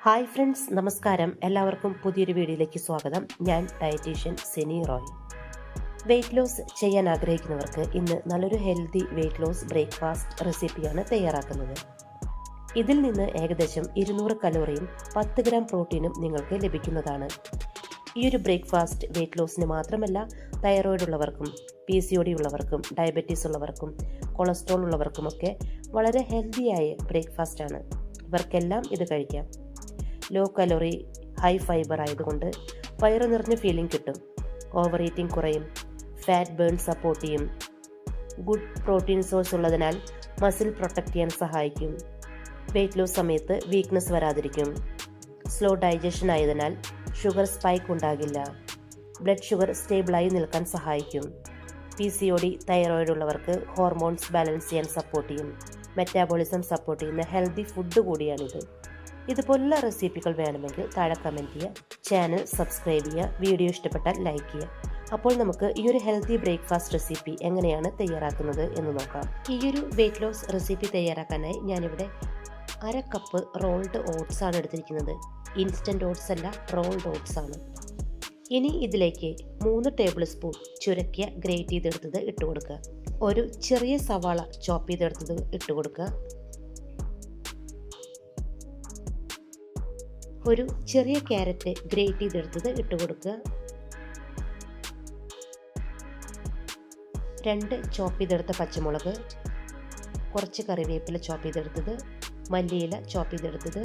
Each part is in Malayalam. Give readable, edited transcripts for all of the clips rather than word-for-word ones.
ഹായ് ഫ്രണ്ട്സ്, നമസ്കാരം. എല്ലാവർക്കും പുതിയൊരു വീഡിയോയിലേക്ക് സ്വാഗതം. ഞാൻ ഡയറ്റീഷ്യൻ സെനി റോയ്. വെയ്റ്റ് ലോസ് ചെയ്യാൻ ആഗ്രഹിക്കുന്നവർക്ക് ഇന്ന് നല്ലൊരു ഹെൽത്തി വെയ്റ്റ് ലോസ് ബ്രേക്ക്ഫാസ്റ്റ് റെസിപ്പിയാണ് തയ്യാറാക്കുന്നത്. ഇതിൽ നിന്ന് ഏകദേശം 200 കലോറിയും 10 ഗ്രാം പ്രോട്ടീനും നിങ്ങൾക്ക് ലഭിക്കുന്നതാണ്. ഈ ഒരു ബ്രേക്ക്ഫാസ്റ്റ് വെയ്റ്റ് ലോസിന് മാത്രമല്ല, തൈറോയിഡ് ഉള്ളവർക്കും PCOD ഉള്ളവർക്കും ഡയബറ്റീസ് ഉള്ളവർക്കും കൊളസ്ട്രോൾ ഉള്ളവർക്കുമൊക്കെ വളരെ ഹെൽത്തിയായ ബ്രേക്ക്ഫാസ്റ്റാണ്. ഇവർക്കെല്ലാം ഇത് കഴിക്കാം. ലോ കലോറി ഹൈ ഫൈബർ ആയതുകൊണ്ട് വയറ് നിറഞ്ഞ ഫീലിംഗ് കിട്ടും. ഓവർ ഈറ്റിംഗ് കുറയും. ഫാറ്റ് ബേൺ സപ്പോർട്ട് ചെയ്യും. ഗുഡ് പ്രോട്ടീൻ സോഴ്സ് ഉള്ളതിനാൽ മസിൽ പ്രൊട്ടക്ട് ചെയ്യാൻ സഹായിക്കും. വെയ്റ്റ് ലോസ് സമയത്ത് വീക്ക്നെസ് വരാതിരിക്കും. സ്ലോ ഡൈജഷൻ ആയതിനാൽ ഷുഗർ സ്പൈക്ക് ഉണ്ടാകില്ല. ബ്ലഡ് ഷുഗർ സ്റ്റേബിളായി നിൽക്കാൻ സഹായിക്കും. PCOD തൈറോയിഡ് ഉള്ളവർക്ക് ഹോർമോൺസ് ബാലൻസ് ചെയ്യാൻ സപ്പോർട്ട് ചെയ്യും. മെറ്റാബോളിസം സപ്പോർട്ട് ചെയ്യുന്ന ഹെൽത്തി ഫുഡ് കൂടിയാണിത്. ഇതുപോലുള്ള റെസിപ്പികൾ വേണമെങ്കിൽ താഴെ കമൻറ്റ് ചെയ്യുക, ചാനൽ സബ്സ്ക്രൈബ് ചെയ്യുക, വീഡിയോ ഇഷ്ടപ്പെട്ടാൽ ലൈക്ക് ചെയ്യുക. അപ്പോൾ നമുക്ക് ഈ ഒരു ഹെൽത്തി ബ്രേക്ക്ഫാസ്റ്റ് റെസിപ്പി എങ്ങനെയാണ് തയ്യാറാക്കുന്നത് എന്ന് നോക്കാം. ഈ ഒരു വെയ്റ്റ് ലോസ് റെസിപ്പി തയ്യാറാക്കാനായി ഞാനിവിടെ 1/2 കപ്പ് റോൾഡ് ഓട്സ് ആണ് എടുത്തിരിക്കുന്നത്. ഇൻസ്റ്റൻറ്റ് ഓട്സ് അല്ല, റോൾഡ് ഓട്സ് ആണ്. ഇനി ഇതിലേക്ക് 3 ടേബിൾ സ്പൂൺ ചുരക്കിയ ഗ്രേറ്റ് ചെയ്തെടുത്തത് ഇട്ട് കൊടുക്കുക. ഒരു ചെറിയ സവാള ചോപ്പ് ചെയ്തെടുത്തത് ഇട്ട് കൊടുക്കുക. ഒരു ചെറിയ ക്യാരറ്റ് ഗ്രേറ്റ് ചെയ്തെടുത്തത് ഇട്ട് കൊടുക്കുക. 2 ചോപ്പ് ചെയ്തെടുത്ത പച്ചമുളക്, കുറച്ച് കറിവേപ്പില ചോപ്പ് ചെയ്തെടുത്തത്, മല്ലിയില ചോപ്പ് ചെയ്തെടുത്തത്,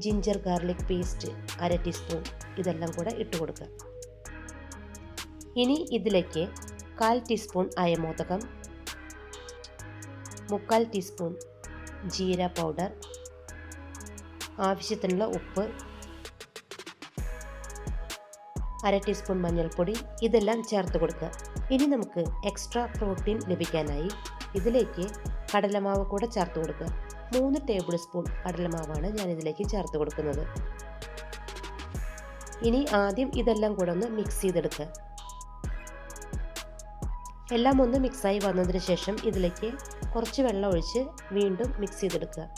ജിഞ്ചർ ഗാർലിക് പേസ്റ്റ് 1/2 ടീസ്പൂൺ, ഇതെല്ലാം കൂടെ ഇട്ട് കൊടുക്കുക. ഇനി ഇതിലേക്ക് 1/4 ടീസ്പൂൺ അയമോദകം, 3/4 ടീസ്പൂൺ ജീര പൗഡർ, ആവശ്യത്തിനുള്ള ഉപ്പ്, 1/2 ടീസ്പൂൺ മഞ്ഞൾപ്പൊടി, ഇതെല്ലാം ചേർത്ത് കൊടുക്കുക. ഇനി നമുക്ക് എക്സ്ട്രാ പ്രോട്ടീൻ ലഭിക്കാനായി ഇതിലേക്ക് കടലമാവ് കൂടെ ചേർത്ത് കൊടുക്കുക. 3 ടേബിൾ സ്പൂൺ കടലമാവാണ് ഞാൻ ഇതിലേക്ക് ചേർത്ത് കൊടുക്കുന്നത്. ഇനി ആദ്യം ഇതെല്ലാം കൂടെ ഒന്ന് മിക്സ് ചെയ്തെടുക്കുക. എല്ലാം ഒന്ന് മിക്സായി വന്നതിന് ശേഷം ഇതിലേക്ക് കുറച്ച് വെള്ളം ഒഴിച്ച് വീണ്ടും മിക്സ് ചെയ്തെടുക്കുക.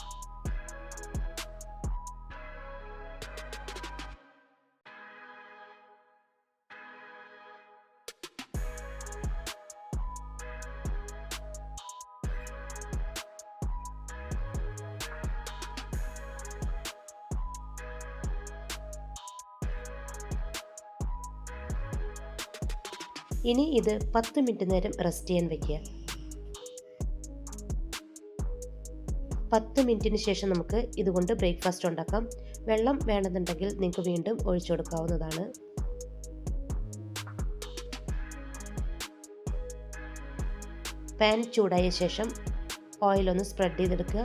ഇനി ഇത് 10 മിനിറ്റ് നേരം റെസ്റ്റ് ചെയ്യാൻ വയ്ക്കുക. 10 മിനിറ്റിന് ശേഷം നമുക്ക് ഇതുകൊണ്ട് ബ്രേക്ക്ഫാസ്റ്റ് ഉണ്ടാക്കാം. വെള്ളം വേണമെന്നുണ്ടെങ്കിൽ നിങ്ങൾക്ക് വീണ്ടും ഒഴിച്ചു കൊടുക്കാവുന്നതാണ്. പാൻ ചൂടായ ശേഷം ഓയിലൊന്ന് സ്പ്രെഡ് ചെയ്തെടുക്കുക.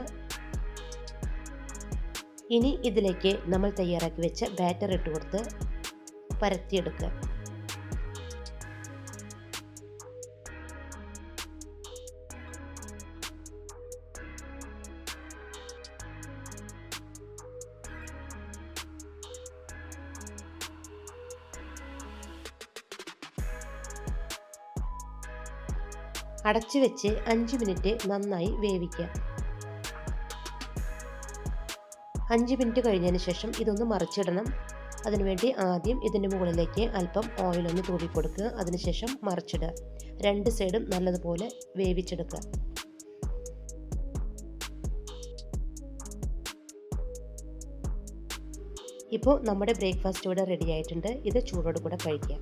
ഇനി ഇതിലേക്ക് നമ്മൾ തയ്യാറാക്കി വെച്ച ബാറ്റർ ഇട്ട് കൊടുത്ത് പരത്തിയെടുക്കുക. അടച്ചു വെച്ച് 5 മിനിറ്റ് നന്നായി വേവിക്കുക. 5 മിനിറ്റ് കഴിഞ്ഞതിന് ശേഷം ഇതൊന്ന് മറിച്ചിടണം. അതിനുവേണ്ടി ആദ്യം ഇതിൻ്റെ മുകളിലേക്ക് അല്പം ഓയിലൊന്ന് തൂവി കൊടുക്കുക. അതിനുശേഷം മറിച്ചിടുക. 2 സൈഡും നല്ലതുപോലെ വേവിച്ചെടുക്കുക. ഇപ്പോൾ നമ്മുടെ ബ്രേക്ക്ഫാസ്റ്റ് ഇവിടെ റെഡി ആയിട്ടുണ്ട്. ഇത് ചൂടോട് കൂടെ കഴിക്കാം.